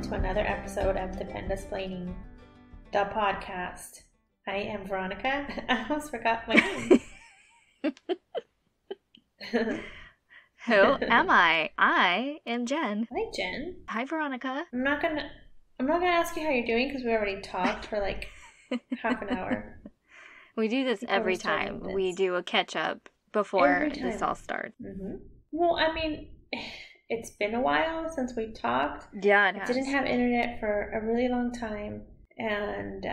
to another episode of Dependasplaining, the podcast. I am Veronica. I almost forgot my name. Who am I? I am Jen. Hi, Jen. Hi, Veronica. I'm not gonna ask you how you're doing because we already talked for like half an hour. We do this every time. We do a catch up before this all starts. Mm-hmm. Well, I mean, it's been a while since we talked. Yeah, it has. I didn't have internet for a really long time, and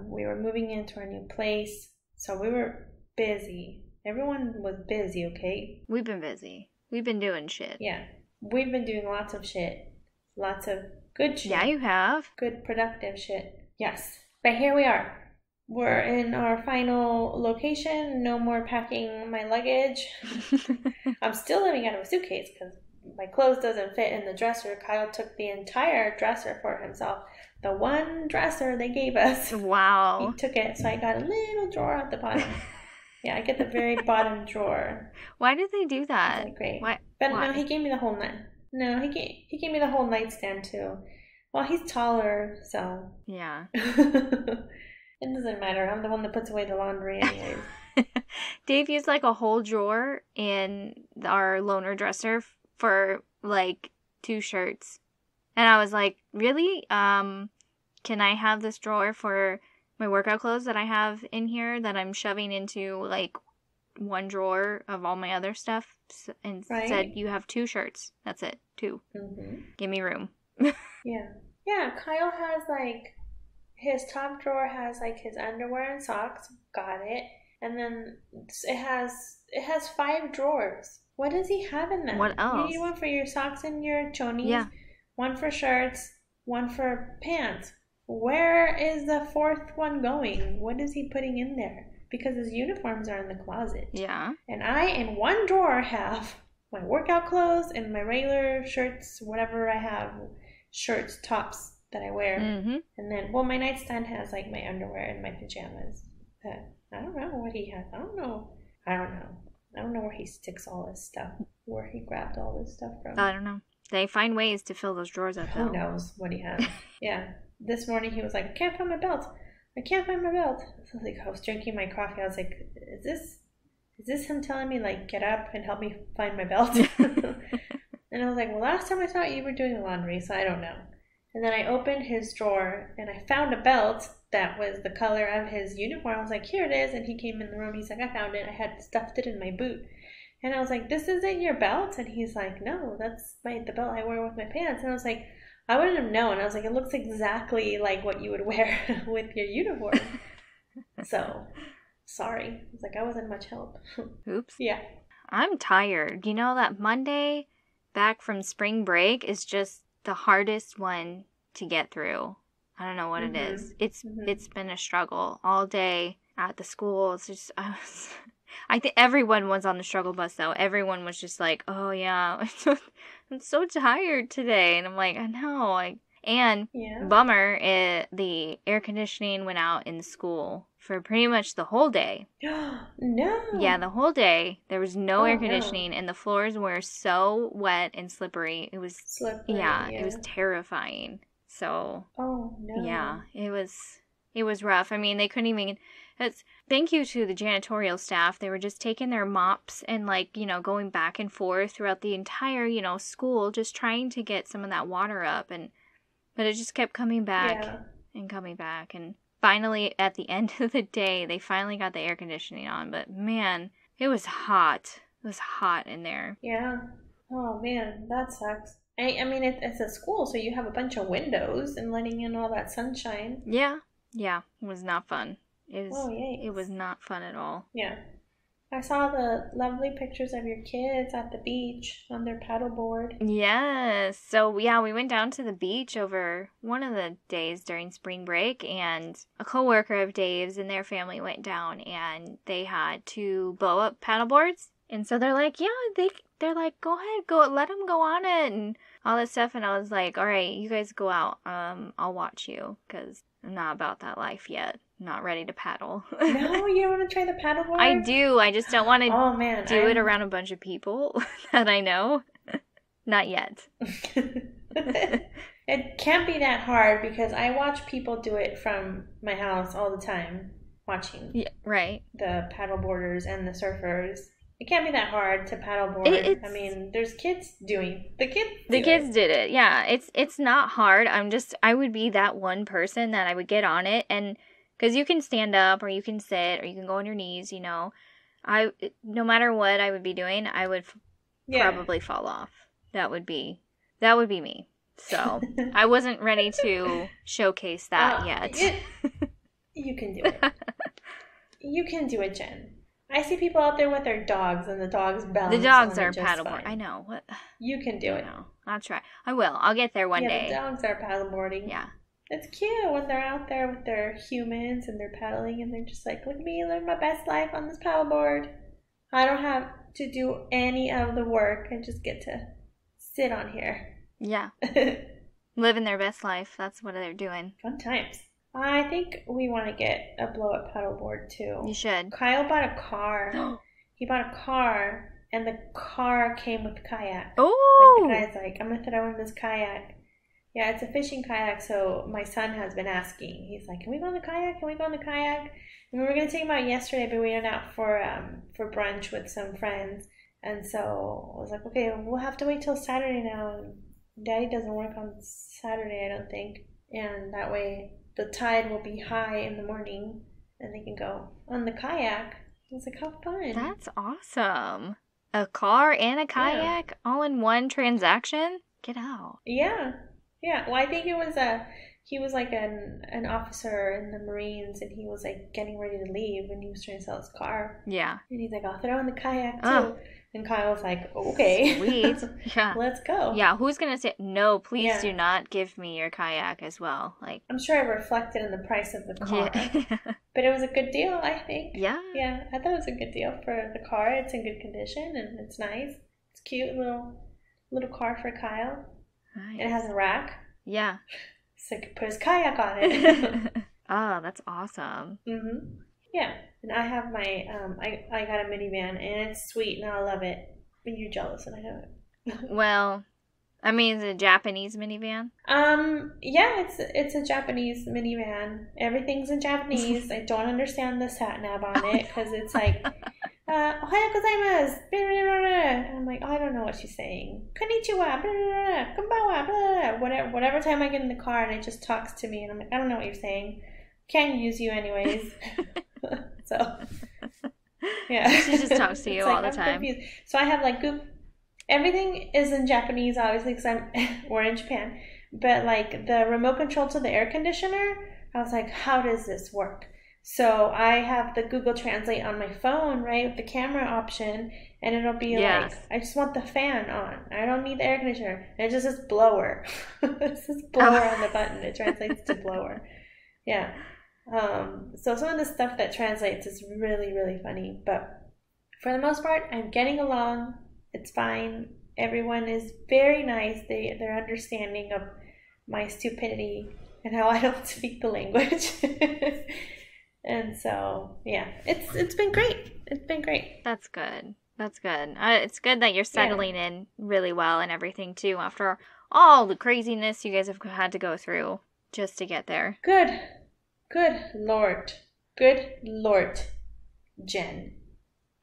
we were moving into our new place, so we were busy. Everyone was busy, okay? We've been busy. We've been doing shit. Yeah. We've been doing lots of shit. Lots of good shit. Yeah, you have. Good, productive shit. Yes. But here we are. We're in our final location. No more packing my luggage. I'm still living out of a suitcase because my clothes doesn't fit in the dresser. Kyle took the entire dresser for himself. The one dresser they gave us. Wow. He took it, so I got a little drawer at the bottom. Yeah, I get the very bottom drawer. Why did they do that? Like, great. Why? But no, he gave me the whole night. No, he gave me the whole nightstand too. Well, he's taller, so. Yeah. It doesn't matter. I'm the one that puts away the laundry anyways. Dave used like a whole drawer in our loaner dresser for like 2 shirts. And I was like, really? Can I have this drawer for my workout clothes that I have in here that I'm shoving into like one drawer of all my other stuff? And said, you have 2 shirts. That's it. 2. Mm-hmm. Give me room. Yeah. Yeah, Kyle has like, his top drawer has like his underwear and socks. Got it. And then it has 5 drawers. What does he have in them? What else? You need one for your socks and your chonies. Yeah. One for shirts. One for pants. Where is the 4th one going? What is he putting in there? Because his uniforms are in the closet. Yeah. And I, in one drawer, have my workout clothes and my regular shirts, whatever I have, shirts, tops that I wear. Mm-hmm. And then, well, my nightstand has like my underwear and my pajamas. But I don't know what he has. I don't know where he sticks all this stuff, where he grabbed all this stuff from. I don't know. They find ways to fill those drawers up. Who knows what he has? Yeah. This morning he was like, I can't find my belt. So like, I was drinking my coffee. I was like, is this him telling me like, get up and help me find my belt? And I was like, well, last time I saw you were doing the laundry, so I don't know. And then I opened his drawer and I found a belt that was the color of his uniform. I was like, here it is. And he came in the room. He's like, I found it. I had stuffed it in my boot. And I was like, this isn't your belt? And he's like, no, that's the belt I wear with my pants. And I was like, I wouldn't have known. I was like, it looks exactly like what you would wear with your uniform. So, sorry. I was like, I wasn't much help. Oops. Yeah. I'm tired. You know, that Monday back from spring break is just the hardest one to get through. I don't know what it is. It's been a struggle all day at the school. It's just I think everyone was on the struggle bus though. Everyone was just like, "Oh yeah, I'm so tired today," and I'm like, "I know." Bummer, the air conditioning went out in the school for pretty much the whole day. No. Yeah, the whole day. There was no air conditioning, and the floors were so wet and slippery. It was slippery. Yeah, it was terrifying. So. Oh no. Yeah, it was rough. I mean, they couldn't even. Thank you to the janitorial staff. They were just taking their mops and going back and forth throughout the entire school, just trying to get some of that water up, but it just kept coming back and coming back. And finally, at the end of the day, they finally got the air conditioning on. But man, it was hot. It was hot in there. Yeah. Oh man, that sucks. I mean, it's a school, so you have a bunch of windows and letting in all that sunshine. Yeah. Yeah. It was not fun. It was not fun at all. Yeah. I saw the lovely pictures of your kids at the beach on their paddleboard. Yes. So, yeah, we went down to the beach over one of the days during spring break, and a coworker of Dave's and their family went down, and they had 2 blow-up paddleboards. And so they're like, yeah, they're like, go ahead, let them go on it, and all this stuff. And I was like, all right, you guys go out. I'll watch you, because I'm not about that life yet. Not ready to paddle. No, you don't want to try the paddleboard? I do. I just don't want to do it around a bunch of people that I know. Not yet. It can't be that hard because I watch people do it from my house all the time, watching the paddle boarders and the surfers. It can't be that hard to paddleboard. I mean, there's kids doing the kids did it. Yeah, it's not hard. I would be that one person that I would get on it, and because you can stand up or you can sit or you can go on your knees. No matter what I would be doing, I would probably fall off. That would be me. So I wasn't ready to showcase that yet. You can do it. You can do it, Jen. I see people out there with their dogs, and the dogs balance. The dogs are paddleboarding. I know. What? You can do it. I'll try. I will. I'll get there one day. The dogs are paddleboarding. Yeah. It's cute when they're out there with their humans and they're paddling, and they're just like, look at me, live my best life on this paddleboard. I don't have to do any of the work. I just get to sit on here. Yeah. Living their best life. That's what they're doing. Fun times. I think we want to get a blow-up paddleboard too. You should. Kyle bought a car. He bought a car, and the car came with the kayak. Oh! Like the guy's like, I'm going to throw in this kayak. Yeah, it's a fishing kayak, so my son has been asking. He's like, can we go on the kayak? Can we go on the kayak? And we were going to take him out yesterday, but we went out for brunch with some friends. And so I was like, okay, we'll have to wait till Saturday now. Daddy doesn't work on Saturday, I don't think. And that way the tide will be high in the morning and they can go on the kayak. I was like, how fun. That's awesome. A car and a kayak all in one transaction? Get out. Yeah. Yeah. Well, I think he was like an officer in the Marines, and he was like getting ready to leave, and he was trying to sell his car. Yeah. And he's like, I'll throw in the kayak too. And Kyle was like, okay. Sweet. Yeah. Let's go. Yeah, who's going to say, no, please do not give me your kayak as well. Like, I'm sure it reflected in the price of the car. Yeah. But it was a good deal, I think. Yeah. Yeah, I thought it was a good deal for the car. It's in good condition, and it's nice. It's cute, little car for Kyle. Nice. And it has a rack. Yeah. So he could put his kayak on it. Oh, that's awesome. Mm-hmm. Yeah, and I have my, I got a minivan, and it's sweet, and I love it. But you're jealous, and I know it. Well, I mean, is it a Japanese minivan? Yeah, it's a Japanese minivan. Everything's in Japanese. I don't understand the sat nav on it, because it's like, Ohayou gozaimasu, and I'm like, oh, I don't know what she's saying. Konnichiwa, konbanwa, whatever time I get in the car, and it just talks to me, and I'm like, I don't know what you're saying. Can't use you anyways. So yeah, she just talks to you all the time. Confused. So I have like everything is in Japanese, obviously, because we're in Japan. But like the remote control to the air conditioner, I was like, how does this work? So I have the Google Translate on my phone, right, with the camera option, and it'll be like, I just want the fan on. I don't need the air conditioner. And it just says blower. It says blower on the button. It translates to blower. Yeah. So some of the stuff that translates is really, really funny. But for the most part, I'm getting along. It's fine. Everyone is very nice. They're understanding of my stupidity and how I don't speak the language. And so, yeah, it's been great. It's been great. That's good. That's good. It's good that you're settling in really well and everything, too, after all the craziness you guys have had to go through just to get there. Good Lord. Good Lord, Jen.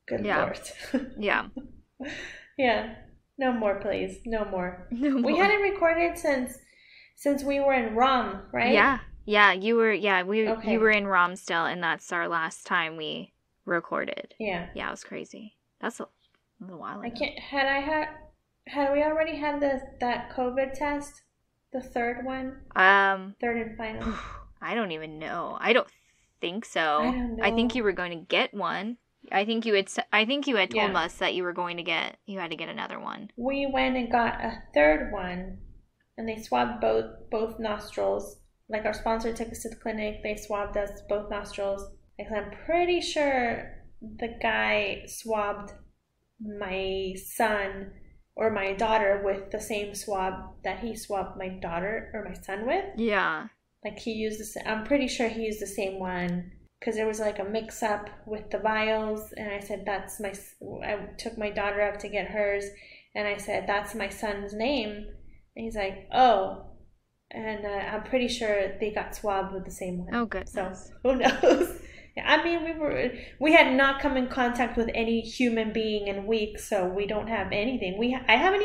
Good Lord. Yeah. Yeah. No more, please. No more. We hadn't recorded since we were in ROM, right? Yeah. Yeah, you were you were in ROM still, and that's our last time we recorded. Yeah. Yeah, it was crazy. That's a while ago. Had we already had that COVID test? The third one? Third and final. I don't even know. I don't think so. I don't know. I think you were going to get one. I think you had told us that you had to get another one. We went and got a third one, and they swabbed both nostrils. Like, our sponsor took us to the clinic. They swabbed us both nostrils. Because I'm pretty sure the guy swabbed my son or my daughter with the same swab that he swabbed my daughter or my son with. Yeah. Like, I'm pretty sure he used the same one. Because there was like a mix-up with the vials. And I said, I took my daughter up to get hers. And I said, that's my son's name. And he's like, oh. And I'm pretty sure they got swabbed with the same one. Oh, goodness. So who knows? I mean, we had not come in contact with any human being in weeks, so we don't have anything. I haven't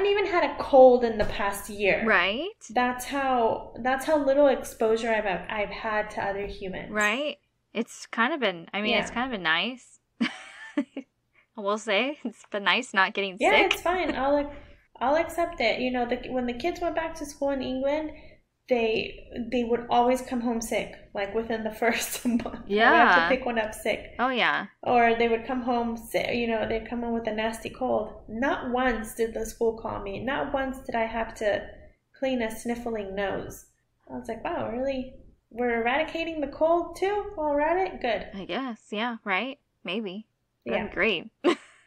even had a cold in the past year. Right. That's how little exposure I've had to other humans. Right. It's kind of been. I mean, It's kind of been nice. I will say it's been nice not getting sick. Yeah, it's fine. I'll accept it. You know, when the kids went back to school in England, they would always come home sick, like within the first month. Yeah. We have to pick one up sick. Oh, yeah. Or they would come home sick, you know, they'd come home with a nasty cold. Not once did the school call me. Not once did I have to clean a sniffling nose. I was like, wow, really? We're eradicating the cold too while we're at it? Good. I guess, yeah, right? Maybe. That'd Yeah. be great.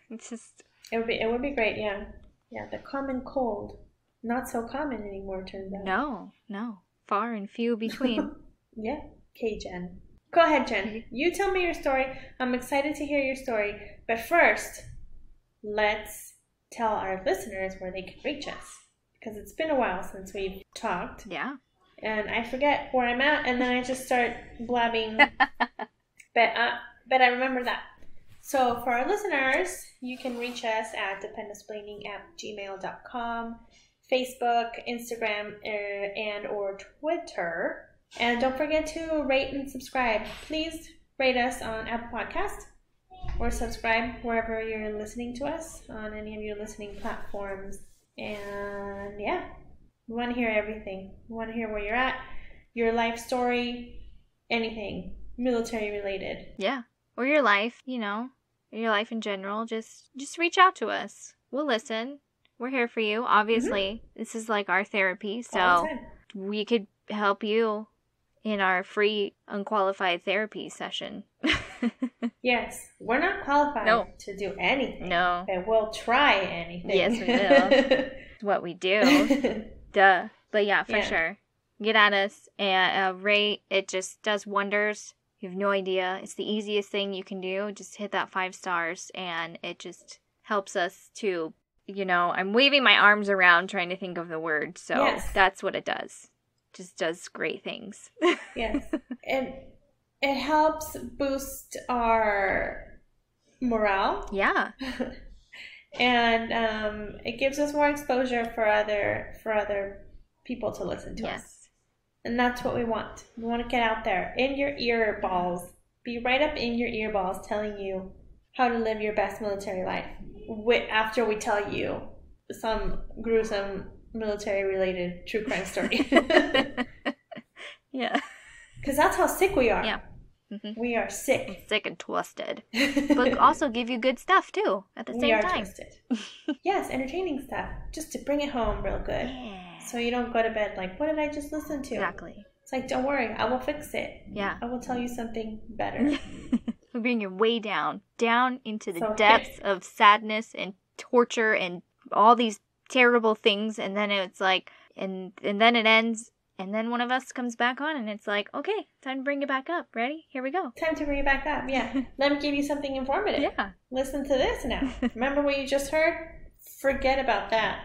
It's just... It would be great, yeah. Yeah, the common cold. Not so common anymore, turns out. No. Far and few between. Yeah. Okay, Jen. Go ahead, Jen. You tell me your story. I'm excited to hear your story. But first, let's tell our listeners where they can reach us. Because it's been a while since we've talked. Yeah. And I forget where I'm at, and then I just start blabbing. But I remember that. So for our listeners, you can reach us at dependenceplaining@gmail.com, Facebook, Instagram, and or Twitter. And don't forget to rate and subscribe. Please rate us on Apple Podcast or subscribe wherever you're listening to us on any of your listening platforms. And yeah, we want to hear everything. We want to hear where you're at, your life story, anything military related. Yeah. Or your life, you know, your life in general. Just reach out to us. We'll listen. We're here for you. Obviously, This is like our therapy, so we could help you in our free unqualified therapy session. Yes, we're not qualified to do anything. No. But we'll try anything. Yes, we will. It's what we do. Duh. But yeah, for sure. Get at us and rate. It just does wonders. You have no idea. It's the easiest thing you can do. Just hit that 5 stars, and it just helps us to, you know, I'm waving my arms around trying to think of the word. So that's what it does. Just does great things. Yes. And it helps boost our morale. Yeah. And it gives us more exposure for other people to listen to us. And that's what we want. We want to get out there in your ear balls. Be right up in your ear balls telling you how to live your best military life. After we tell you some gruesome military-related true crime story. Yeah. Because that's how sick we are. Yeah. We are sick. Sick and twisted. But also give you good stuff, too, at the same time. We are twisted. Yes, entertaining stuff. Just to bring it home real good. Yeah. So you don't go to bed like, what did I just listen to? Exactly. It's like, don't worry, I will fix it. Yeah. I will tell you something better. We'll bring you way down into the depths of sadness and torture and all these terrible things. And then it's like, and then it ends. And then one of us comes back on and it's like, okay, time to bring it back up. Ready? Here we go. Time to bring it back up. Yeah. Let me give you something informative. Yeah. Listen to this now. Remember what you just heard? Forget about that.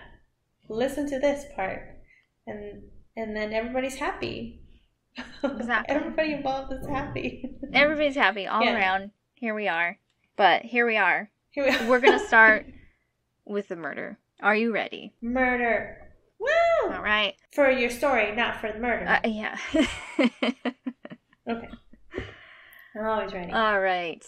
Listen to this part. And then everybody's happy. Exactly. Everybody involved is happy. Everybody's happy all around. Here we are. But here we are. We're going to start with the murder. Are you ready? Murder. Woo! All right. For your story, not for the murder. Yeah. Okay. I'm always ready. All right.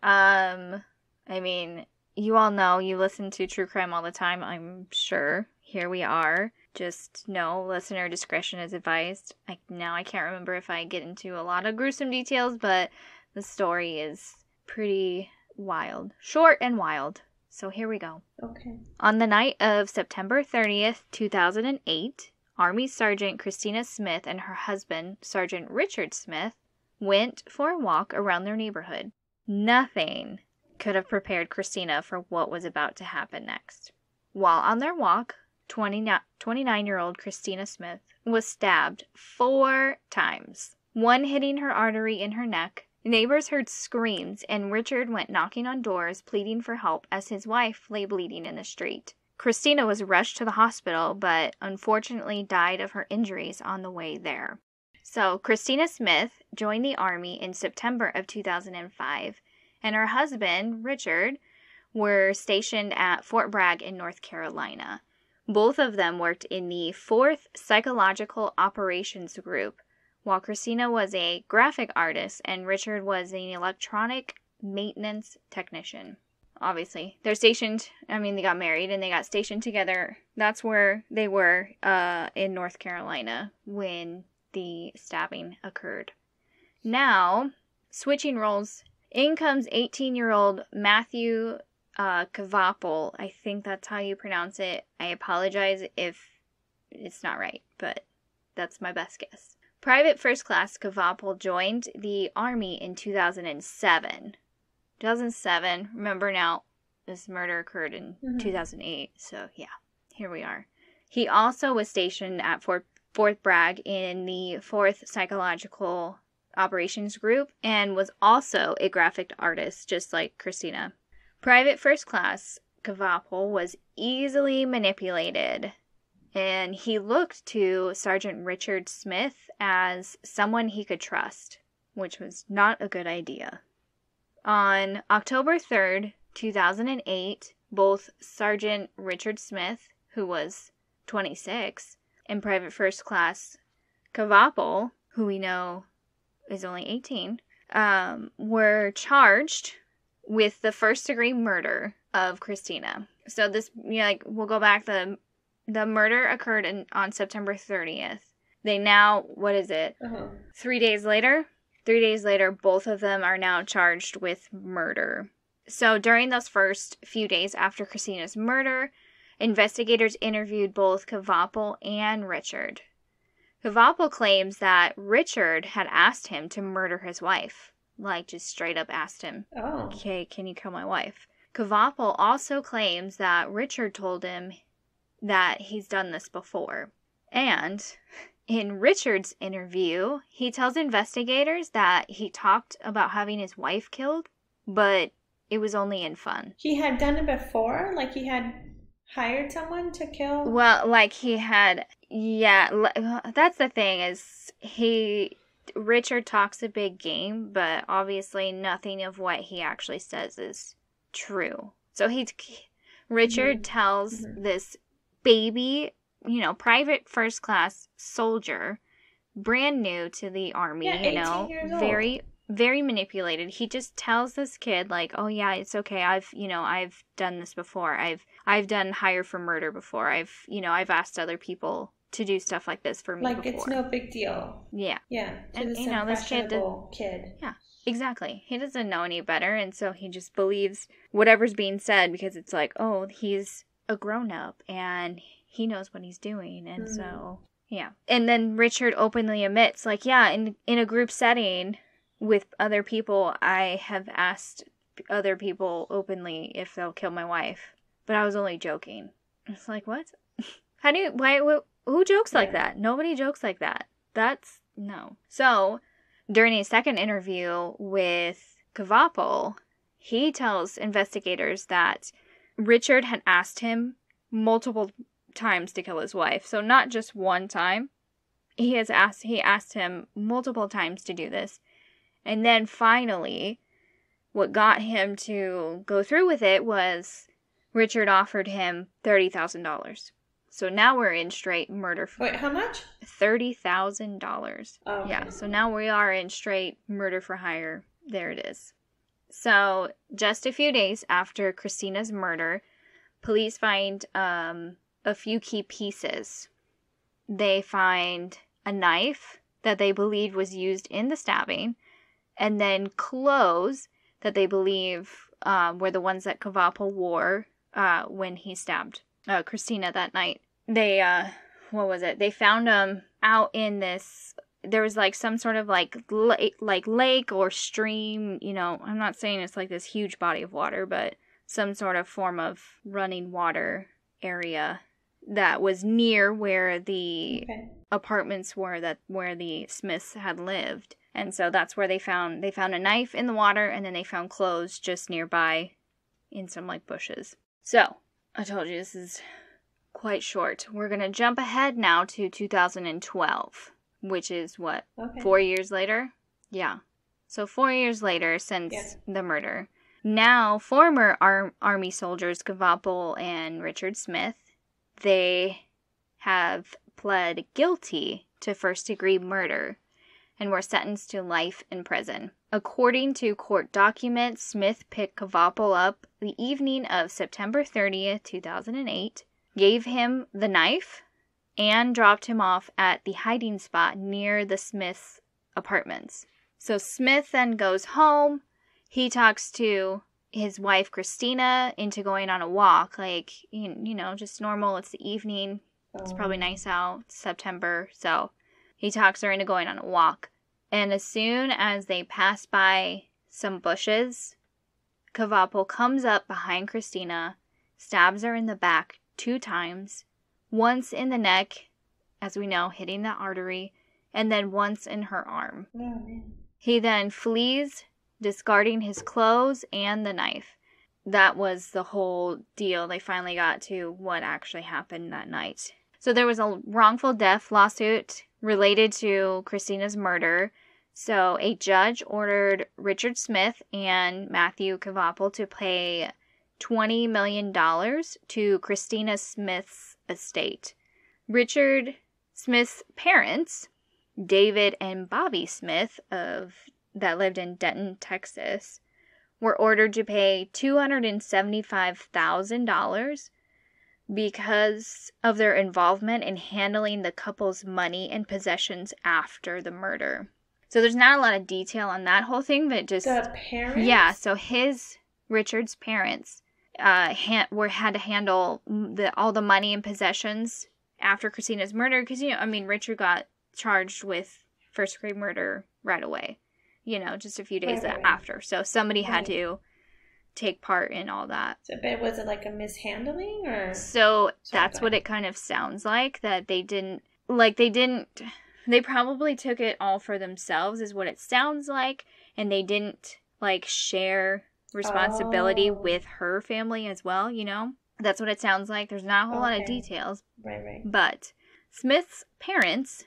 I mean, you all know, you listen to true crime all the time, I'm sure. Here we are. Just know listener discretion is advised. I can't remember if I get into a lot of gruesome details, but the story is pretty wild. Short and wild. So here we go. Okay. On the night of September 30th, 2008, Army Sergeant Christina Smith and her husband, Sergeant Richard Smith, went for a walk around their neighborhood. Nothing could have prepared Christina for what was about to happen next. While on their walk, 29-year-old Christina Smith was stabbed 4 times, one hitting her artery in her neck. Neighbors heard screams, and Richard went knocking on doors, pleading for help as his wife lay bleeding in the street. Christina was rushed to the hospital, but unfortunately died of her injuries on the way there. So Christina Smith joined the Army in September of 2005, and her husband, Richard, were stationed at Fort Bragg in North Carolina. Both of them worked in the 4th Psychological Operations Group, while Christina was a graphic artist and Richard was an electronic maintenance technician. Obviously, they got married and they got stationed together. That's where they were in North Carolina when the stabbing occurred. Now, switching roles, in comes 18-year-old Matthew Kavapol. I think that's how you pronounce it. I apologize if it's not right, but that's my best guess. Private First Class Kavapol joined the Army in 2007. 2007, remember now, this murder occurred in 2008, so yeah, here we are. He also was stationed at Fort Bragg in the 4th Psychological Operations Group and was also a graphic artist, just like Christina. Private First Class Kavapol was easily manipulated, and he looked to Sergeant Richard Smith as someone he could trust, which was not a good idea. On October 3rd, 2008, both Sergeant Richard Smith, who was 26, and Private First Class Kavapol, who we know is only 18, were charged with the first-degree murder of Christina. So this, we'll go back. The murder occurred on September 30th. They now, 3 days later? 3 days later, both of them are now charged with murder. So during those first few days after Christina's murder, investigators interviewed both Kavapol and Richard. Kavapol claims that Richard had asked him to murder his wife. Just straight up asked him, okay, can you kill my wife? Kavapol also claims that Richard told him that he's done this before. And in Richard's interview, he tells investigators that he talked about having his wife killed, but it was only in fun. He had done it before? He had hired someone to kill? Well, he had, that's the thing is Richard talks a big game, but obviously nothing of what he actually says is true. So Richard tells this baby, private first class soldier, brand new to the Army, very, very manipulated. He just tells this kid oh yeah, it's okay. I've done this before. I've done hire for murder before. I've asked other people to do stuff like this for me before. It's no big deal. Yeah. Yeah. And this kid. Yeah. Exactly. He doesn't know any better, and so he just believes whatever's being said because it's he's a grown-up and he knows what he's doing, and so yeah. And then Richard openly admits in a group setting with other people, I have asked other people openly if they'll kill my wife, but I was only joking. It's what? Who jokes like that? Nobody jokes like that. No. So during a second interview with Kavapol, he tells investigators that Richard had asked him multiple times to kill his wife. So not just one time. He asked him multiple times to do this. And then finally, what got him to go through with it was Richard offered him $30,000. So now we're in straight murder. Wait, how much? $30,000. Oh, okay. Yeah, so now we are in straight murder for hire. There it is. So just a few days after Christina's murder, police find a few key pieces. They find a knife that they believe was used in the stabbing, and then clothes that they believe were the ones that Kavapol wore when he stabbed Christina that night. They, They found them out in this, there was some sort of lake or stream, I'm not saying it's this huge body of water, but some sort of form of running water area that was near where the apartments were where the Smiths had lived. And so that's where they found a knife in the water, and then they found clothes just nearby in some bushes. So I told you this is quite short. We're going to jump ahead now to 2012, which is what, 4 years later? Yeah. So 4 years later since the murder. Now, former Army soldiers Kvapil and Richard Smith, they have pled guilty to first-degree murder and were sentenced to life in prison. According to court documents, Smith picked Kvapil up the evening of September 30th, 2008, gave him the knife, and dropped him off at the hiding spot near the Smith's apartments. So Smith then goes home. He talks to his wife, Christina, into going on a walk. Like, you know, just normal. It's the evening. It's probably nice out. It's September. So he talks her into going on a walk. And as soon as they pass by some bushes, Kvapil comes up behind Christina, stabs her in the back 2 times, once in the neck, as we know, hitting the artery, and then once in her arm. Oh, man. He then flees, discarding his clothes and the knife. That was the whole deal. They finally got to what actually happened that night. So there was a wrongful death lawsuit related to Christina's murder. So a judge ordered Richard Smith and Matthew Kvapil to pay $20 million to Christina Smith's estate. Richard Smith's parents, David and Bobby Smith, that lived in Denton, Texas, were ordered to pay $275,000 because of their involvement in handling the couple's money and possessions after the murder. So there's not a lot of detail on that whole thing, but just... The parents? Yeah, so Richard's parents had to handle all the money and possessions after Christina's murder, because, Richard got charged with first-degree murder right away, just a few days after. So somebody had to take part in all that. So, but was it like a mishandling, or? So that's what it kind of sounds like, that they probably took it all for themselves, is what it sounds like, and they didn't, share responsibility with her family as well, That's what it sounds like. There's not a whole lot of details. Right. But Smith's parents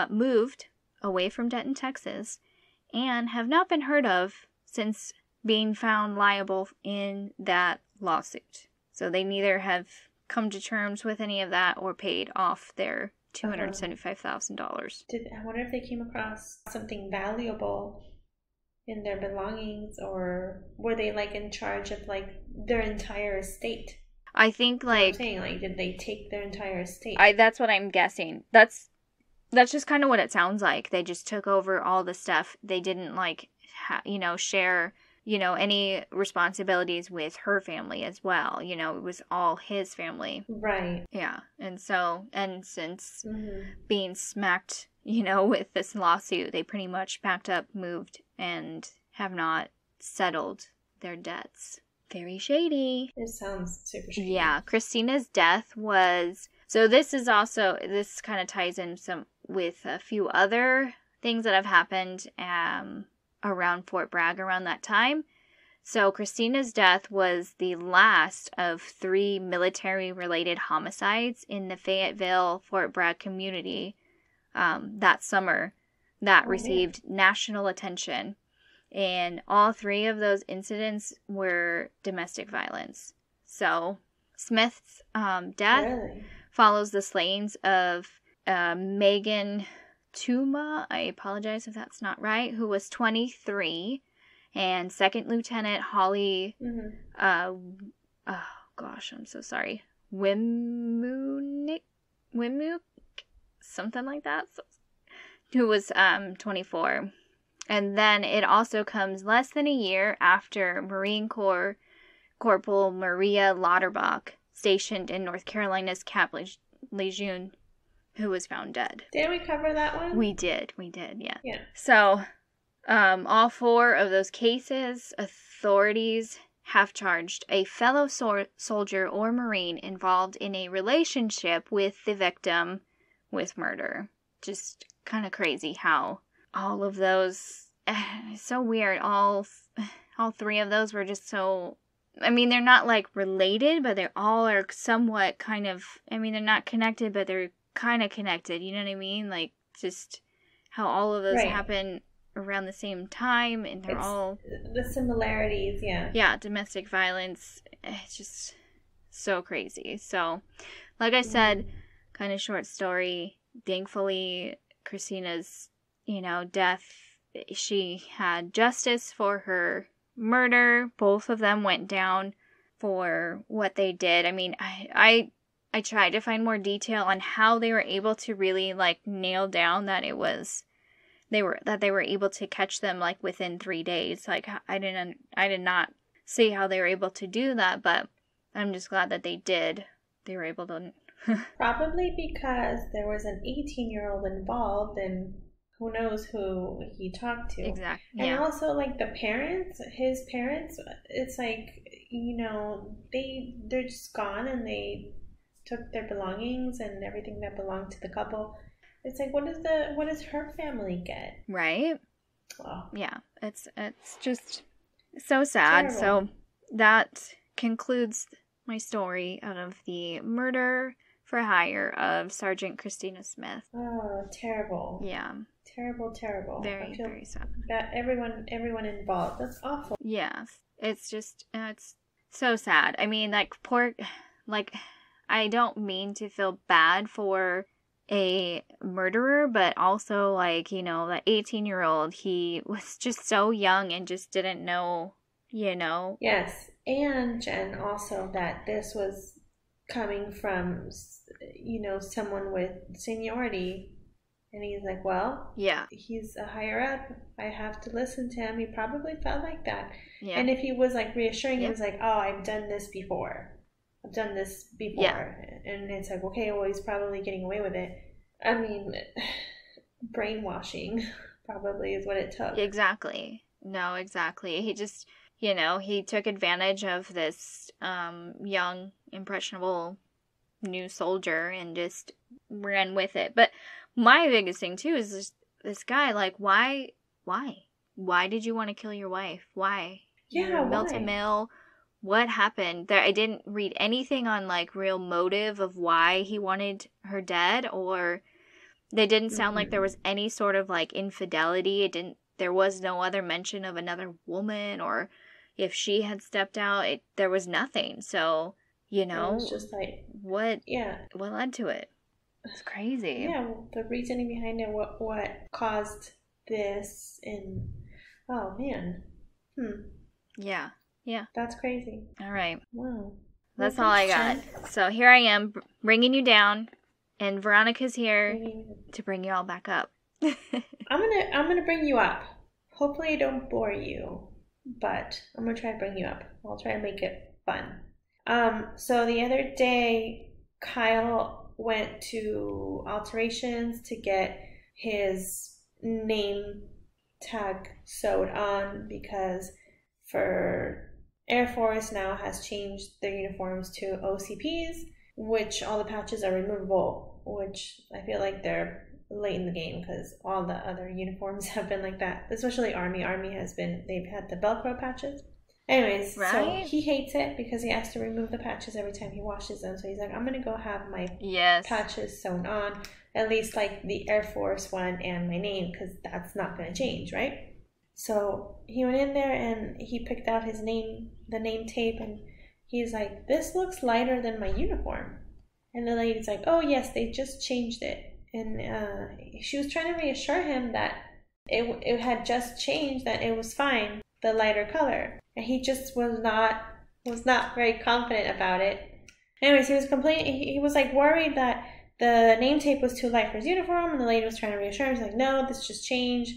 moved away from Denton, Texas, and have not been heard of since being found liable in that lawsuit. So they neither have come to terms with any of that or paid off their $275,000. I wonder if they came across something valuable in their belongings, or were they in charge of their entire estate? I think I'm saying, did they take their entire estate? That's what I'm guessing. That's just kind of what it sounds like. They just took over all the stuff. They didn't share any responsibilities with her family as well. It was all his family. Right. Yeah. And since being smacked, with this lawsuit, they pretty much packed up, moved, and have not settled their debts. Very shady. It sounds super shady. Yeah. Christina's death was... So this kind of ties in with a few other things that have happened around Fort Bragg around that time. So Christina's death was the last of 3 military-related homicides in the Fayetteville, Fort Bragg community that summer that received national attention. And all 3 of those incidents were domestic violence. So Smith's death follows the slayings of Megan Tuma, I apologize if that's not right, who was 23, and Second Lieutenant Holly, I'm so sorry, Wimuk, something like that, who was 24. And then it also comes less than a year after Marine Corps Corporal Maria Lauterbach, stationed in North Carolina's Cap Lejeune, who was found dead. Did we cover that one? We did, yeah. Yeah. So, all 4 of those cases, authorities have charged a fellow soldier or Marine involved in a relationship with the victim with murder. Just kind of crazy how all of those, it's so weird, all 3 of those were just so I mean, they're not like related, but they all are somewhat kind of, I mean, they're not connected, but they're kind of connected. You know what I mean? Like, just how all of those happen around the same time, and they're all the similarities. Yeah, domestic violence. It's just so crazy. So, like I said, kind of short story. Thankfully, Christina's, death, she had justice for her murder. Both of them went down for what they did. I mean, I tried to find more detail on how they were able to really like nail down that they were able to catch them like within 3 days. Like I did not see how they were able to do that, but I'm just glad that they did. They were able to. Probably because there was an 18-year-old involved, and who knows who he talked to. Exactly. And also, like, his parents, it's like, they're just gone, and they took their belongings and everything that belonged to the couple. It's like, what does her family get? Right? Oh. Yeah. It's just so sad. Terrible. So that concludes my story out of the murder for hire of Sergeant Christina Smith. Oh, terrible. Yeah. Terrible. Very, very sad. That everyone involved. That's awful. Yeah. It's just, it's so sad. I mean, like, I don't mean to feel bad for a murderer, but also, like, that 18-year-old, he was just so young and just didn't know, Yes. And, Jen, also that this was coming from, someone with seniority. And he's like, well, yeah, he's a higher up. I have to listen to him. He probably felt like that. Yeah. And if he was like reassuring, he was like, oh, I've done this before. Yeah. And it's like, okay, well, he's probably getting away with it. I mean, brainwashing probably is what it took. Exactly. No, exactly. He just, he took advantage of this young, impressionable new soldier and just ran with it. But my biggest thing, too, is this guy, like, why? Why did you want to kill your wife? Why? Yeah, Milton Mill. What happened? There, I didn't read anything on, like, real motive of why he wanted her dead, or they didn't sound like there was any sort of, like, infidelity. There was no other mention of another woman, or if she had stepped out, there was nothing. So, it was just like, what led to it? It's crazy. Yeah, the reasoning behind it, what caused this, and oh man. Yeah. That's crazy. All right. Wow. That's all I got. So here I am, bringing you down, and Veronica's here to bring you all back up. I'm gonna bring you up. Hopefully I don't bore you, but I'm gonna try to bring you up. I'll try to make it fun. So the other day, Kyle went to alterations to get his name tag sewed on because for Air Force now has changed their uniforms to OCPs, which all the patches are removable, which I feel like they're late in the game because all the other uniforms have been like that, especially Army. They've had the Velcro patches. Anyways, right? So he hates it because he has to remove the patches every time he washes them. So he's like, I'm going to go have my patches sewn on, at least like the Air Force one and my name, because that's not going to change, right? So he went in there and he picked out his name, the name tape, and he's like, this looks lighter than my uniform. And the lady's like, oh yes, they just changed it. And she was trying to reassure him that it had just changed, that it was fine, the lighter color. And he just was not very confident about it. Anyways, he was complaining. He was like worried that the name tape was too light for his uniform, and the lady was trying to reassure him. She's like, no, this just changed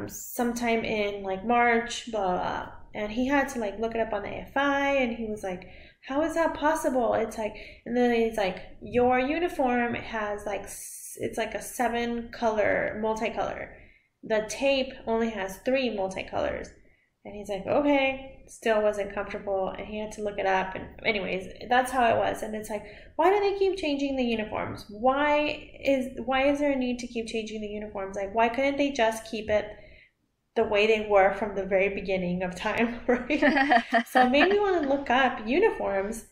sometime in like March, blah, blah, blah. And he had to like look it up on the AFI, and he was like, how is that possible? It's like, and then he's like, your uniform has like, it's like a 7-color multicolor. The tape only has 3 multicolors. And he's like, okay, still wasn't comfortable, and he had to look it up. And anyways, that's how it was. And it's like, why do they keep changing the uniforms? Why is there a need to keep changing the uniforms? Like, why couldn't they just keep it the way they were from the very beginning of time, right? So maybe you want to look up uniforms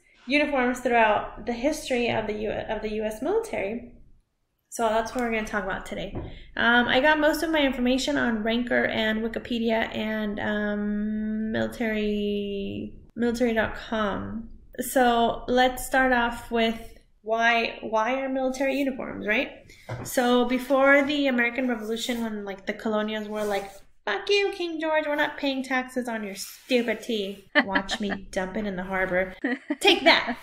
throughout the history of the U.S. military. So that's what we're going to talk about today. I got most of my information on Ranker and Wikipedia and military.com. So let's start off with why are military uniforms, right? So before the American Revolution, when like the colonials were like, fuck you, King George, we're not paying taxes on your stupid tea. Watch me dump it in the harbor. Take that.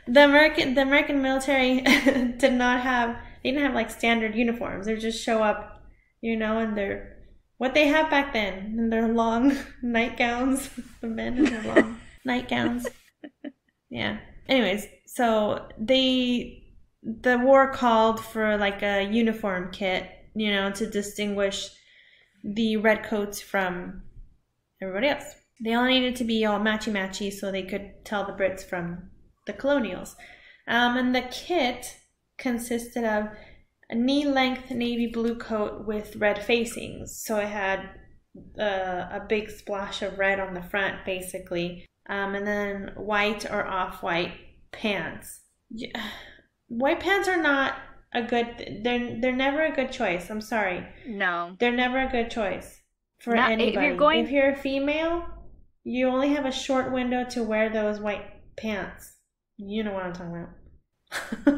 The American military didn't have like standard uniforms. They just show up, and they're what they have back then, in their long nightgowns, the men in their long nightgowns. Yeah. Anyways, so the war called for like a uniform kit, to distinguish the redcoats from everybody else. They all needed to be all matchy-matchy so they could tell the Brits from the colonials. And the kit consisted of a knee-length navy blue coat with red facings. So it had a big splash of red on the front, basically. And then white or off-white pants. White pants are not a good... They're never a good choice. I'm sorry. No. They're never a good choice for anybody. If you're a female, you only have a short window to wear those white pants. You know what I'm talking about.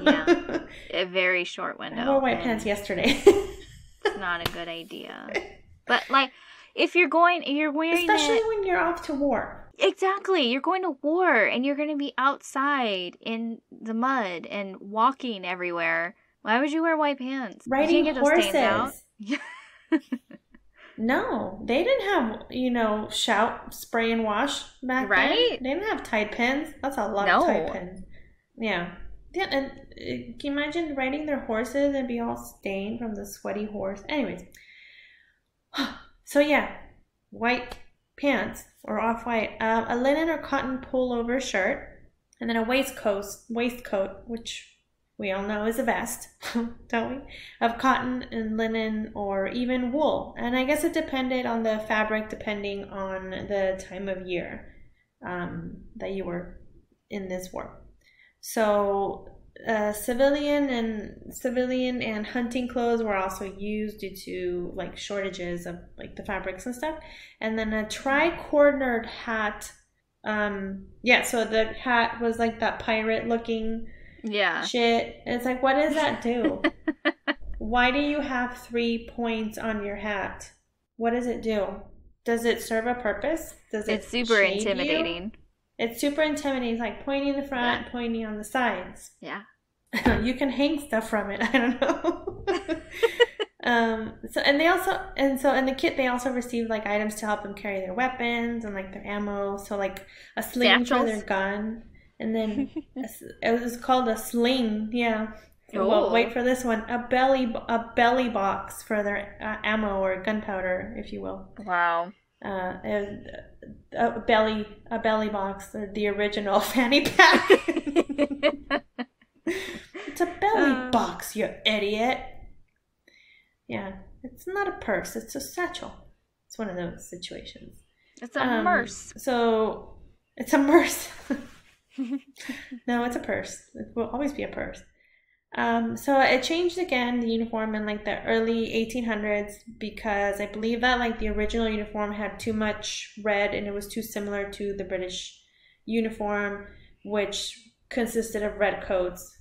Yeah. A very short window. I wore white pants yesterday. It's not a good idea. But like, if you're wearing especially when you're off to war. Exactly. You're going to war and you're going to be outside in the mud and walking everywhere. Why would you wear white pants? Riding horses. No, they didn't have, shout, spray, and wash back then. They didn't have Tide pens. That's a lot of Tide pens. Yeah. Yeah, and can you imagine riding their horses and be all stained from the sweaty horse? Anyways. So yeah, white pants or off-white, a linen or cotton pullover shirt, and then a waistcoat, which we all know is a vest, don't we? Of cotton and linen or even wool. And I guess it depended on the fabric depending on the time of year that you were in this war. So civilian and hunting clothes were also used due to like shortages of like the fabrics and stuff. And then a tri-cornered hat. So the hat was like that pirate looking shit. It's like, what does that do? Why do you have 3 points on your hat? What does it do? Does it serve a purpose? It's super intimidating. It's super intimidating. It's like pointing in the front, pointing on the sides. Yeah. You can hang stuff from it. I don't know. In the kit they also received like items to help them carry their weapons and like their ammo. So like a sling for their gun, and then it was called a sling. Yeah. Oh. Well, wait for this one. A belly box for their ammo or gunpowder, if you will. Wow. A belly box, the original fanny pack. It's a belly box, you idiot. Yeah, it's not a purse, it's a satchel. It's one of those situations. It's a merce. So it's a merce. No, it's a purse. It will always be a purse. So it changed again, the uniform, in like the early 1800s, because I believe that like the original uniform had too much red and it was too similar to the British uniform, which consisted of red coats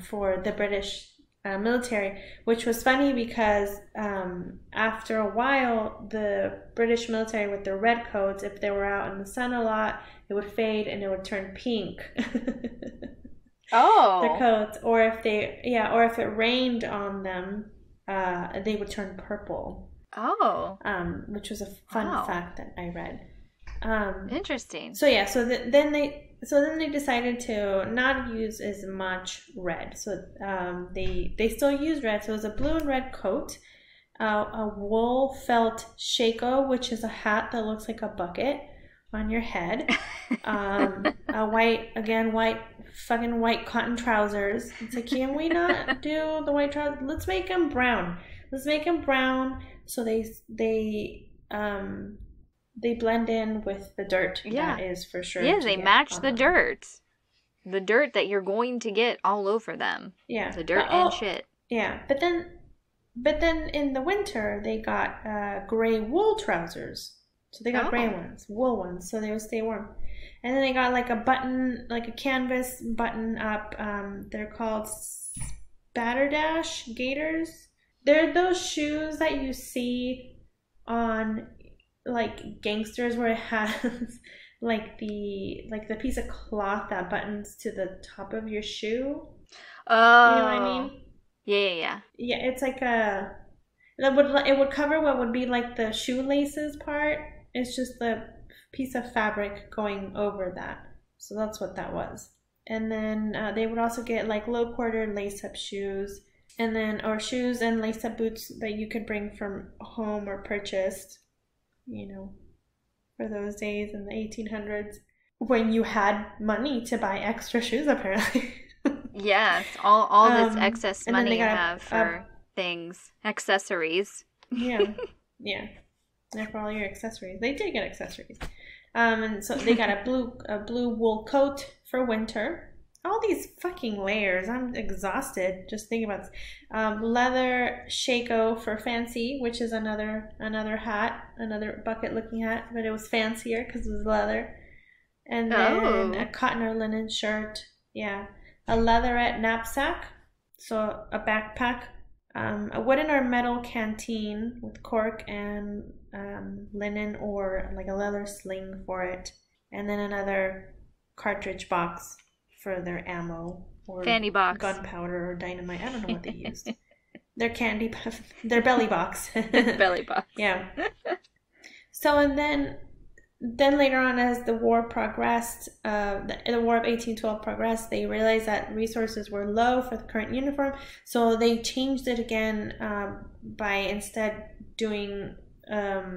for the British military, which was funny because after a while the British military with their red coats, if they were out in the sun a lot, it would fade and it would turn pink. Oh, their coats, or if it rained on them, they would turn purple. Oh, which was a fun fact that I read. Interesting. So yeah, then they decided to not use as much red. So they still used red. So it was a blue and red coat, a wool felt shako, which is a hat that looks like a bucket on your head, a white cotton trousers. It's like, can we not do the white trousers? Let's make them brown. let's make them brown so they blend in with the dirt. Yeah. That is for sure. Yeah, they match the dirt. The dirt that you're going to get all over them. Yeah. The dirt and shit. Yeah, but then in the winter they got gray wool trousers. So they got gray ones, wool ones, so they would stay warm. And then they got like a button, like a canvas button up. They're called Spatterdash gaiters. They're those shoes that you see on like gangsters where it has like the piece of cloth that buttons to the top of your shoe. Oh. You know what I mean? Yeah. Yeah, it's like it would cover what would be like the shoelaces part. It's just the piece of fabric going over that. So that's what that was. And then they would also get like low quarter lace-up shoes, and then or shoes and lace-up boots that you could bring from home or purchased, for those days in the 1800s when you had money to buy extra shoes, apparently. Yes, all this excess money you have for things, accessories. Yeah. And for all your accessories. They did get accessories. And so they got a blue wool coat for winter. All these fucking layers. I'm exhausted just thinking about this. Leather shako for fancy, which is another hat, another bucket looking hat, but it was fancier because it was leather. And then a cotton or linen shirt. Yeah. A leatherette knapsack, so a backpack. A wooden or metal canteen with cork and linen or like a leather sling for it. And then another cartridge box for their ammo or candy box, gunpowder or dynamite. I don't know what they used. Their their belly box. Belly box. Yeah. So and then later on, as the war progressed, the War of 1812 progressed, they realized that resources were low for the current uniform, so they changed it again by instead doing a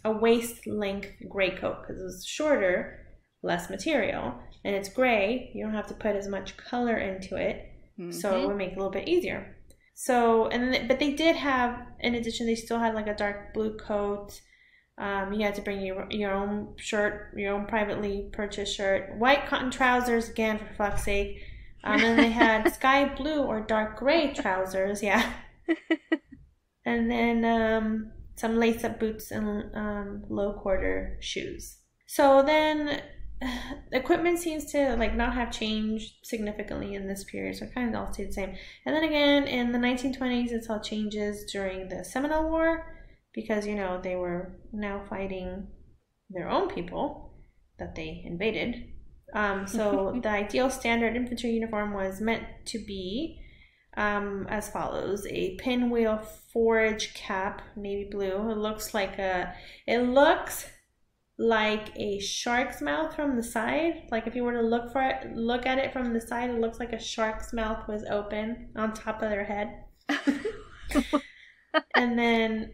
waist-length gray coat, because it was shorter, less material, and it's gray. You don't have to put as much color into it, so it would make it a little bit easier. So, but they did have, in addition, they still had like a dark blue coat. You had to bring your own shirt, your own privately purchased shirt, white cotton trousers, again, for fuck's sake. And they had sky blue or dark gray trousers, yeah. And then some lace-up boots and low quarter shoes. So then equipment seems to like not have changed significantly in this period, so it kind of all stayed the same. And then again, in the 1920s, it saw changes during the Seminole War, because, they were now fighting their own people that they invaded. So the ideal standard infantry uniform was meant to be as follows: a pinwheel forage cap, navy blue. It looks like a shark's mouth from the side. Like if you were to look at it from the side, it looks like a shark's mouth was open on top of their head. And then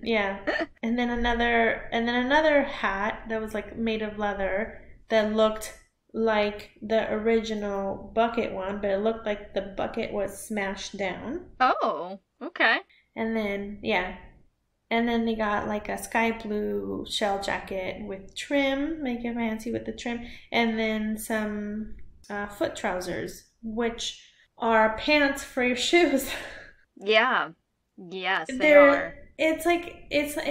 another hat that was like made of leather that looked like the original bucket one, but it looked like the bucket was smashed down. Oh, okay. And then they got like a sky blue shell jacket with trim, make it fancy with the trim, and then some foot trousers, which are pants for your shoes. Yeah. Yes, they are. It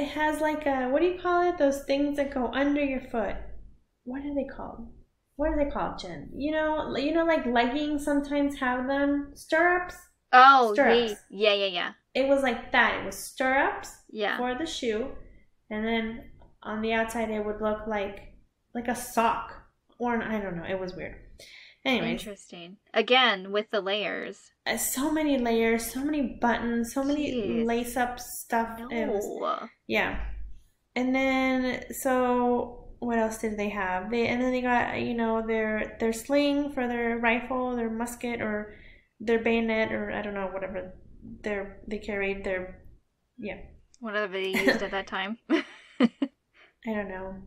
has like a, what do you call it? Those things that go under your foot. What are they called? What are they called, Jen? Like leggings sometimes have them. Stirrups? Oh, stirrups. Yeah. It was like that. It was stirrups for the shoe. And then on the outside it would look like a sock. Or, I don't know. It was weird. Anyways. Interesting. Again, with the layers. So many layers, so many buttons, so many lace-up stuff. No. Yeah. And then, so what else did they have? They got, their sling for their rifle, their musket, or their bayonet, or I don't know, whatever they carried. Whatever they used at that time. I don't know.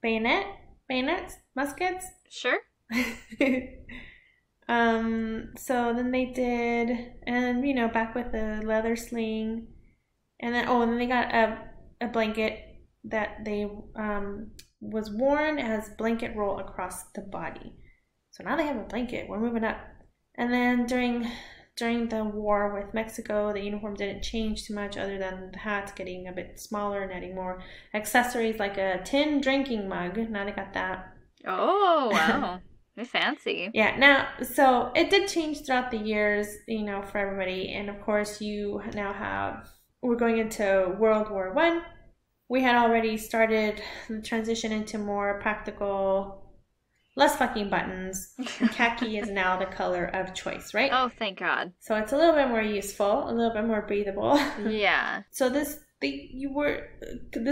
Bayonets? Muskets? Sure. So then they did, and back with the leather sling, And then they got a blanket that they was worn as blanket roll across the body. So now they have a blanket. We're moving up. And then during the war with Mexico, the uniform didn't change too much other than the hats getting a bit smaller and adding more accessories like a tin drinking mug. Now they got that. Oh, wow. They're fancy. Yeah. Now, so it did change throughout the years, for everybody. And of course, you now we're going into World War I. We had already started the transition into more practical, less fucking buttons. Khaki is now the color of choice, right? Oh, thank God. So it's a little bit more useful, a little bit more breathable. Yeah. So this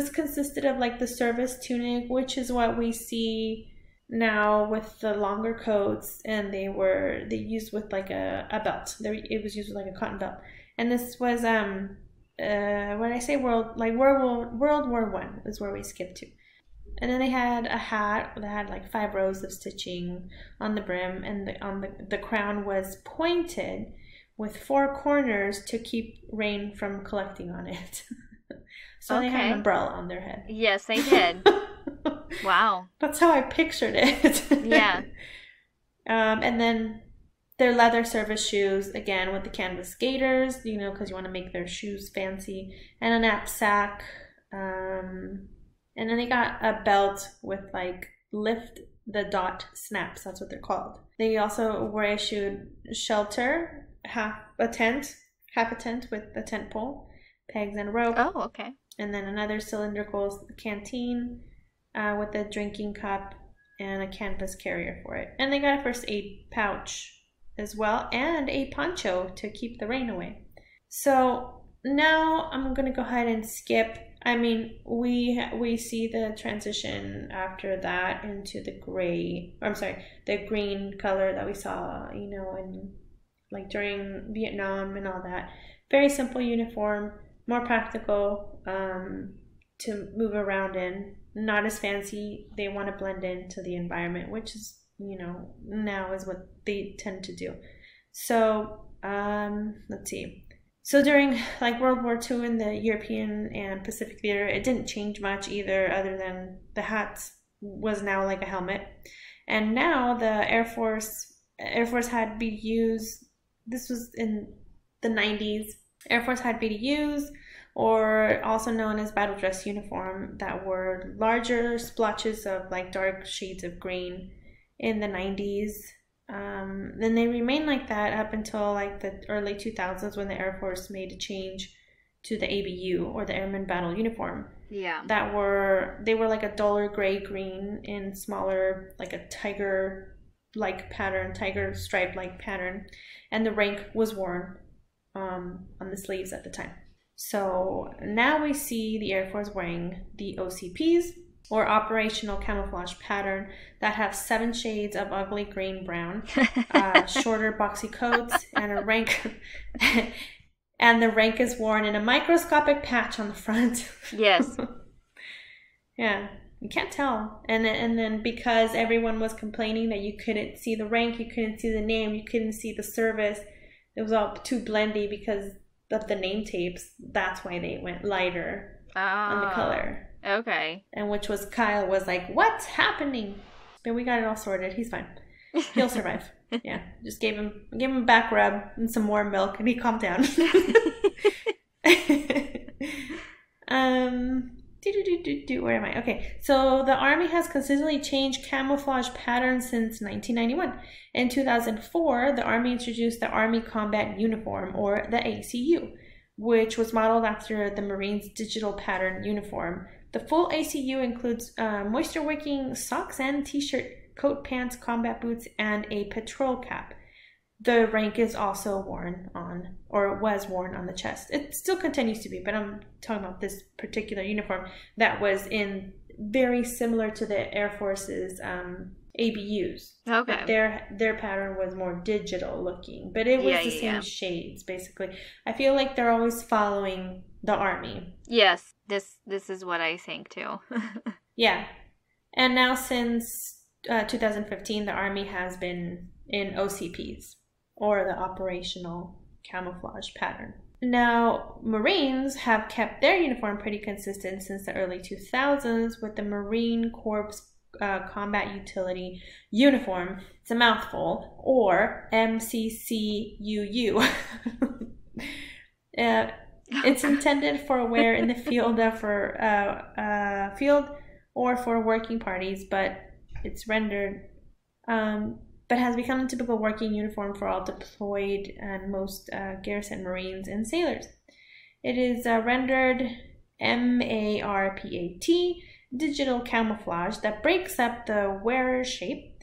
consisted of like the service tunic, which is what we see now with the longer coats, and they used with like a belt. It was used with like a cotton belt, and this was when I say World War I is where we skipped to. And then they had a hat that had like 5 rows of stitching on the brim, and the crown was pointed with 4 corners to keep rain from collecting on it. So They had an umbrella on their head. Yes, they did. Wow. That's how I pictured it. Yeah. And then their leather service shoes, again with the canvas gaiters, because you want to make their shoes fancy, and a knapsack. And then they got a belt with like lift the dot snaps. That's what they're called. They also were issued shelter, half a tent with a tent pole, pegs and rope. Oh, okay. And then another cylindrical canteen with a drinking cup and a canvas carrier for it. And they got a first aid pouch as well, and a poncho to keep the rain away. So now I'm going to go ahead and skip. I mean, we see the transition after that into the green color that we saw, in like during Vietnam and all that. Very simple uniform, more practical to move around in. Not as fancy. They want to blend into the environment, which is, now is what they tend to do. So, let's see. So during like World War II in the European and Pacific theater, it didn't change much either, other than the hats was now like a helmet. And now the Air Force had BDUs. This was in the 90s. Air Force had BDUs, or also known as battle dress uniform, that were larger splotches of like dark shades of green in the 90s. Then they remained like that up until like the early 2000s, when the Air Force made a change to the ABU, or the Airman Battle Uniform. Yeah. They were like a duller gray green in smaller, like a tiger stripe like pattern, and the rank was worn on the sleeves at the time. So now we see the Air Force wearing the OCPs, or operational camouflage pattern, that have 7 shades of ugly green-brown, shorter boxy coats, and a rank. And the rank is worn in a microscopic patch on the front. Yes. Yeah, you can't tell. And then because everyone was complaining that you couldn't see the rank, you couldn't see the name, you couldn't see the service, it was all too blendy because of the name tapes. That's why they went lighter on the color. Okay. And which was, Kyle was like, what's happening? But we got it all sorted. He's fine. He'll survive. Yeah. Just gave him a back rub and some warm milk, and he calmed down. Where am I? Okay. So the Army has consistently changed camouflage patterns since 1991. In 2004, the Army introduced the Army Combat Uniform, or the ACU, which was modeled after the Marines' digital pattern uniform. The full ACU includes moisture-wicking socks and t-shirt, coat, pants, combat boots, and a patrol cap. The rank is also worn on, or was worn on the chest. It still continues to be, but I'm talking about this particular uniform that was very similar to the Air Force's ABUs. Okay. But their pattern was more digital looking, but it was the same shades, basically. I feel like they're always following the Army. Yes, this is what I think too. Yeah. And now since 2015, the Army has been in OCPs, or the Operational Camouflage Pattern. Now, Marines have kept their uniform pretty consistent since the early 2000s with the Marine Corps Combat Utility Uniform. It's a mouthful, or MCCUU. It's intended for wear in the field or for working parties, but it's rendered, but has become a typical working uniform for all deployed and most garrison Marines and sailors. It is rendered MARPAT, digital camouflage that breaks up the wearer's shape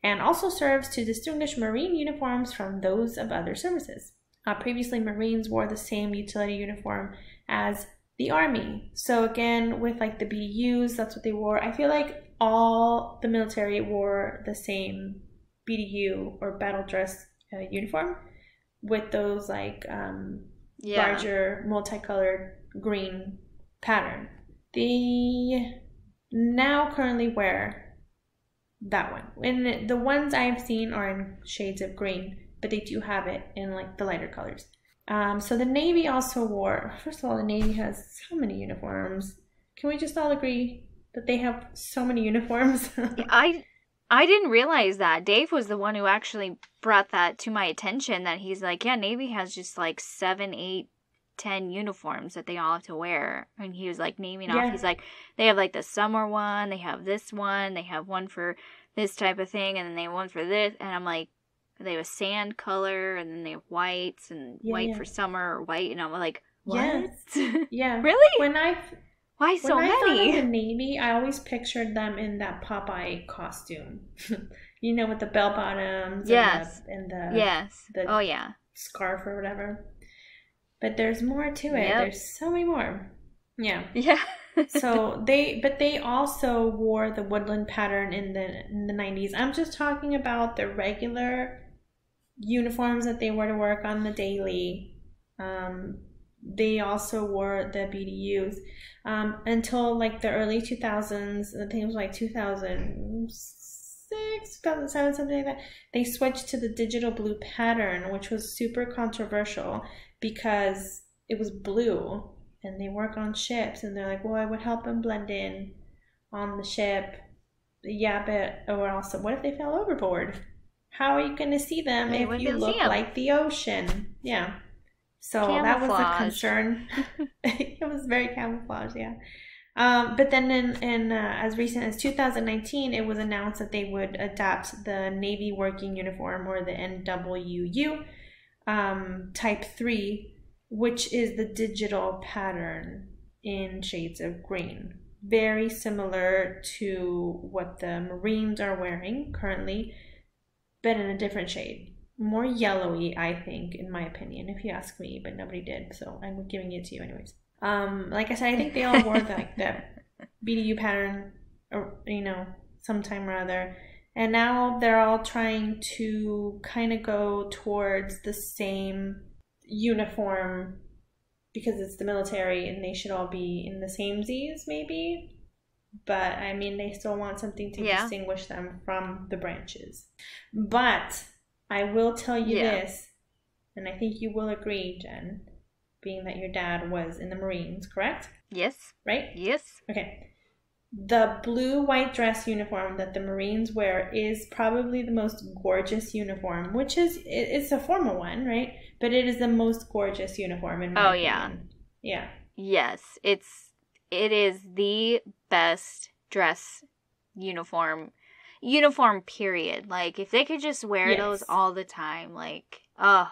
and also serves to distinguish Marine uniforms from those of other services. Previously, Marines wore the same utility uniform as the Army. So again, with like the BDUs, that's what they wore. I feel like all the military wore the same BDU or battle dress uniform with those like larger multicolored green pattern. They now currently wear that one. And the ones I've seen are in shades of green, but they do have it in like the lighter colors. So the Navy also wore, first of all, the Navy has so many uniforms. Can we just all agree that they have so many uniforms? I didn't realize that. Dave was the one who actually brought that to my attention, that he's like, yeah, Navy has just like 7, 8, 10 uniforms that they all have to wear. And he was like naming off. He's like, they have like the summer one, they have this one, they have one for this type of thing, and then they have one for this. And I'm like, they have a sand color, and then they have whites, and white for summer, or white. And I'm like, what? Yes. Yeah. Really? Why so many? When I thought of the Navy, I always pictured them in that Popeye costume. You know, with the bell bottoms and the scarf or whatever. But there's more to it. Yep. There's so many more. Yeah. Yeah. So they also wore the woodland pattern in the 90s. I'm just talking about the regular uniforms that they wore to work on the daily. They also wore the BDUs until like the early 2000s. I think it was like 2006, 2007, something like that. They switched to the digital blue pattern, which was super controversial because it was blue and they work on ships, and they're like, well, it would help them blend in on the ship. Yeah, but or also, what if they fell overboard? How are you going to see them if you look like the ocean? Yeah. So that was a concern. It was very camouflage, yeah. But then in as recent as 2019, it was announced that they would adapt the Navy working uniform, or the NWU, Type 3, which is the digital pattern in shades of green. Very similar to what the Marines are wearing currently, but in a different shade. More yellowy, I think, in my opinion, if you ask me, but nobody did, so I'm giving it to you anyways. Like I said, I think they all wore the BDU pattern, or sometime or other, and now they're all trying to kind of go towards the same uniform because it's the military, and they should all be in the same Z's, maybe. But I mean, they still want something to distinguish them from the branches. But I will tell you this, and I think you will agree, Jen, being that your dad was in the Marines, correct? Yes. Right? Yes. Okay. The blue-white dress uniform that the Marines wear is probably the most gorgeous uniform, which is, it's a formal one, right? But it is the most gorgeous uniform in my opinion. Yeah. Yes. It is the best dress uniform period. Like, if they could just wear those all the time, like, oh,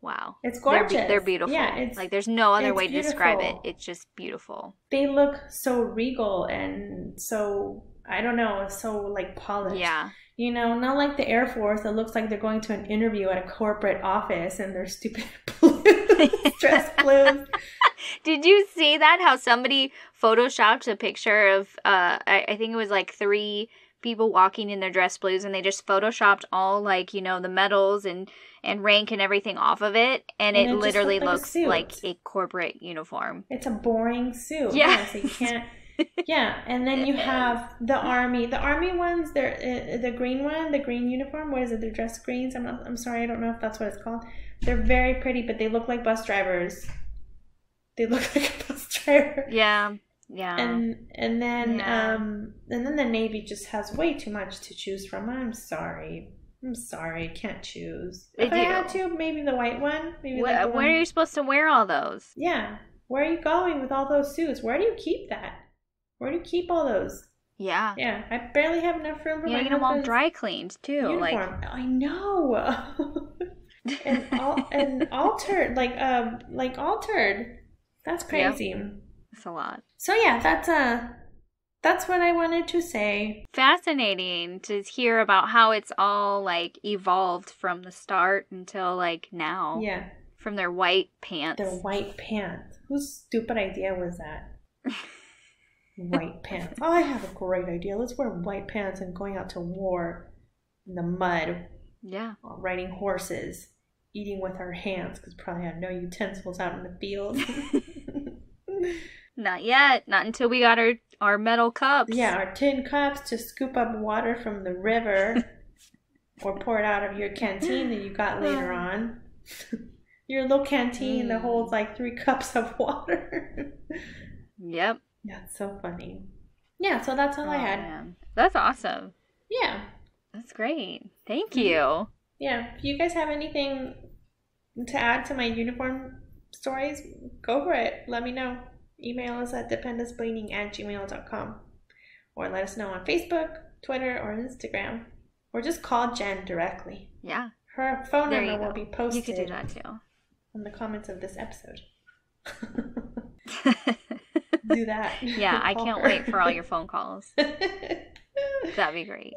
wow. It's gorgeous. They're beautiful. Yeah, like, there's no other way to describe it. It's just beautiful. They look so regal and so, I don't know, so, like, polished. Yeah. Not like the Air Force that looks like they're going to an interview at a corporate office and they're stupid blues, dress blues. Did you see that? How somebody photoshopped a picture of, I think it was like 3 people walking in their dress blues, and they just photoshopped all, like, the medals and rank and everything off of it, and it literally looks like a corporate uniform. It's a boring suit. Yeah. So you can't, Yeah, and then you have the army. The army ones, they're the green one, the green uniform. What is it? They're dress greens. I'm sorry, I don't know if that's what it's called. They're very pretty, but they look like bus drivers. They look like a bus driver. Yeah. Yeah. And then the Navy just has way too much to choose from. I'm sorry, can't choose. If I had to, maybe the white one. Maybe where are you supposed to wear all those? Yeah. Where are you going with all those suits? Where do you keep that? Where do you keep all those? Yeah. Yeah. I barely have enough room for my husband's them all dry cleaned too. Uniform. Like I know. and altered, like altered. That's crazy. Yep. That's a lot. So yeah, that's what I wanted to say. Fascinating to hear about how it's all like evolved from the start until like now. Yeah. From their white pants. Their white pants. Whose stupid idea was that? White pants. Oh, I have a great idea. Let's wear white pants and going out to war in the mud. Yeah. Riding horses. Eating with our hands because probably had no utensils out in the field. Not yet. Not until we got our metal cups. Yeah, our tin cups to scoop up water from the river or pour it out of your canteen that you got later on. Your little canteen that holds like 3 cups of water. Yep. That's so funny. Yeah, so that's all I had. Man. That's awesome. Yeah. That's great. Thank you. Yeah. If you guys have anything to add to my uniform stories, go for it. Let me know. Email us at dependancebleaning@gmail.com or let us know on Facebook, Twitter, or Instagram. Or just call Jen directly. Yeah. Her phone number will be posted. You could do that too. In the comments of this episode. Do that. Yeah, I can't wait for all your phone calls. That'd be great.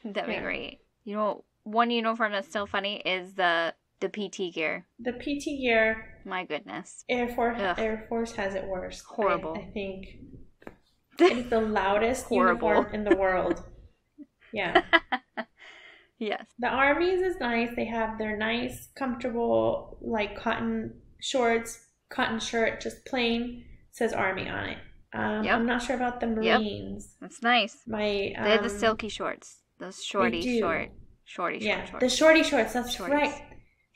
That'd be great. You know, one uniform that's so funny is the PT gear. The PT gear. My goodness. Air Force has it worse. Horrible. I think it's the loudest uniform in the world. Yeah. Yes. The Army's is nice. They have their nice, comfortable, like cotton shorts, cotton shirt, just plain. Says Army on it. I'm not sure about the Marines. Yep. That's nice. They have the silky shorts. Those shorty shorts. The shorty shorts. That's right.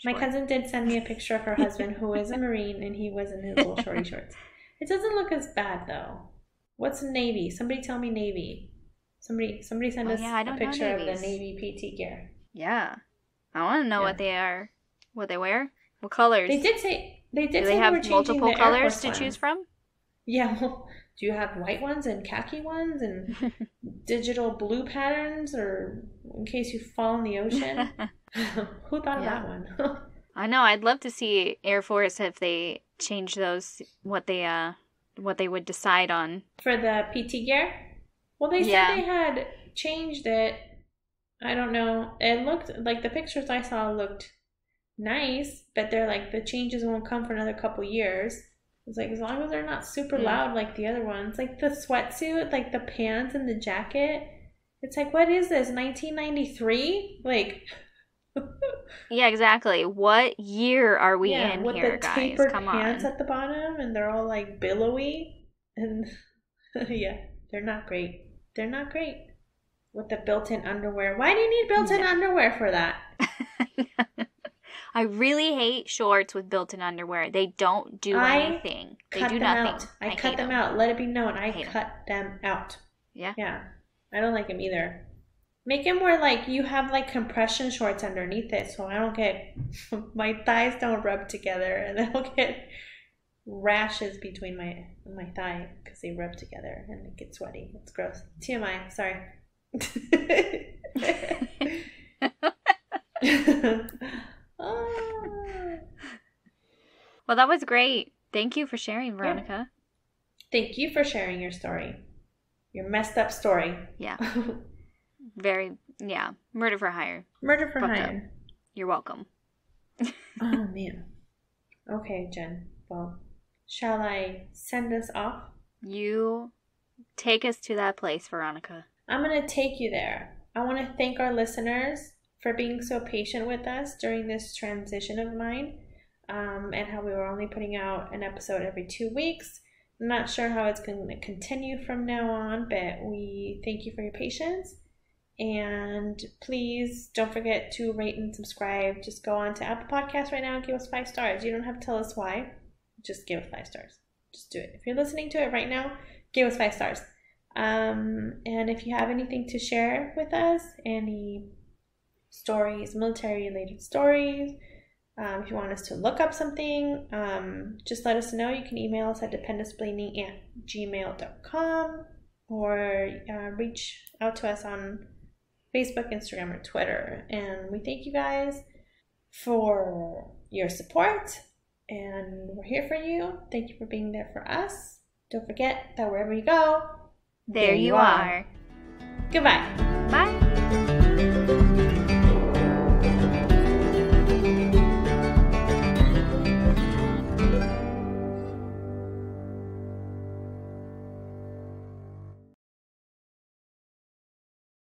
My cousin did send me a picture of her husband who is a Marine and he was in his little shorty shorts. It doesn't look as bad though. What's Navy? Somebody tell me Navy. Somebody send us a picture of the Navy PT gear. Yeah. I want to know what they are. What they wear? What colors? They did say Do they have multiple colors to choose from? Yeah, well, do you have white ones and khaki ones and digital blue patterns or in case you fall in the ocean? Who thought of that one? I know. I'd love to see Air Force if they change those, what they would decide on. For the PT gear? Well, they said they had changed it. I don't know. It looked like the pictures I saw looked nice, but they're like the changes won't come for another couple years. It's like as long as they're not super loud like the other ones, like the sweatsuit, like the pants and the jacket. It's like, what is this? 1993? Like. Yeah, exactly. What year are we in with here, the guys? Tapered Come pants on. At the bottom, and they're all like billowy, and yeah, they're not great. They're not great. With the built-in underwear. Why do you need built-in underwear for that? I really hate shorts with built-in underwear. They don't do anything. They do nothing. I cut them out. Let it be known. I cut them out. Yeah. Yeah. I don't like them either. Make them where like you have like compression shorts underneath it, so I don't get my thighs don't rub together, and I don't get rashes between my thigh because they rub together and it gets sweaty. It's gross. TMI. Sorry. Well, that was great. Thank you for sharing, Veronica. Thank you for sharing your story. Your messed up story. Yeah. Murder for hire. Murder for hire. You're welcome. Oh, man. Okay, Jen. Well, shall I send us off? You take us to that place, Veronica. I'm going to take you there. I want to thank our listeners for being so patient with us during this transition of mine, and how we were only putting out an episode every 2 weeks. I'm not sure how it's going to continue from now on, but we thank you for your patience. And please don't forget to rate and subscribe. Just go on to Apple Podcasts right now and give us 5 stars. You don't have to tell us why. Just give us 5 stars. Just do it. If you're listening to it right now, give us 5 stars. And if you have anything to share with us, any stories, military-related stories, if you want us to look up something, just let us know. You can email us at dependenceblaining@gmail.com or reach out to us on Facebook, Instagram, or Twitter. And we thank you guys for your support, and we're here for you. Thank you for being there for us. Don't forget that wherever you go, there you are. Goodbye. Bye.